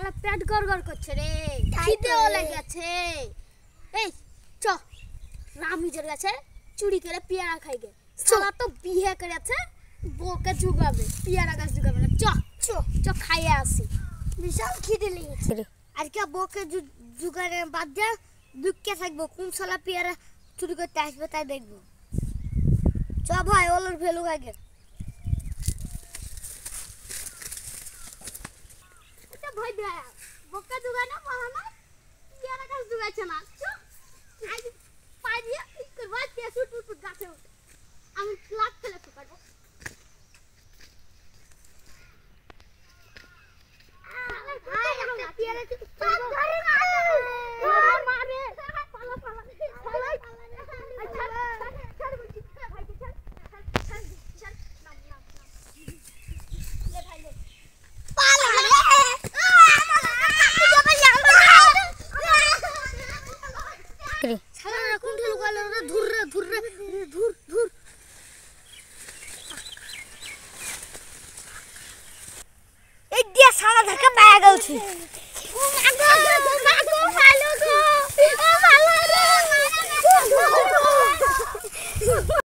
শালা পেট গড়গড় করছে রে, খিদেও লেগেছে। এই চ রামিজের কাছে চুরি করে পেয়ারা খাইগে। শালা তো বিয়ে করেছে, বউকে জুগাবে, পেয়ারা গাছ জুগাবে না। চ চ চ খাইয়ে আসি, বিশাল খিদে লেগেছে রে। আজকে বউকে জুগানে বাদ দিয়ে দুঃখে থাকবো, কোন শালা পেয়ারা চুরি করতে আসবে তাই দেখবো। চ ভাই ওলর ভেলু খাইগে। ভয় দেয় বউকে জুগানো মহানা পেয়ারা গাছ জুগাইছে না। চ আজ পাই দিয়ে ঠিক করবো, কে ছুট গাছে উঠে আমি লাট ফেলে ঠুকাবো। সারা ধাক্কা পায়ে গেছি।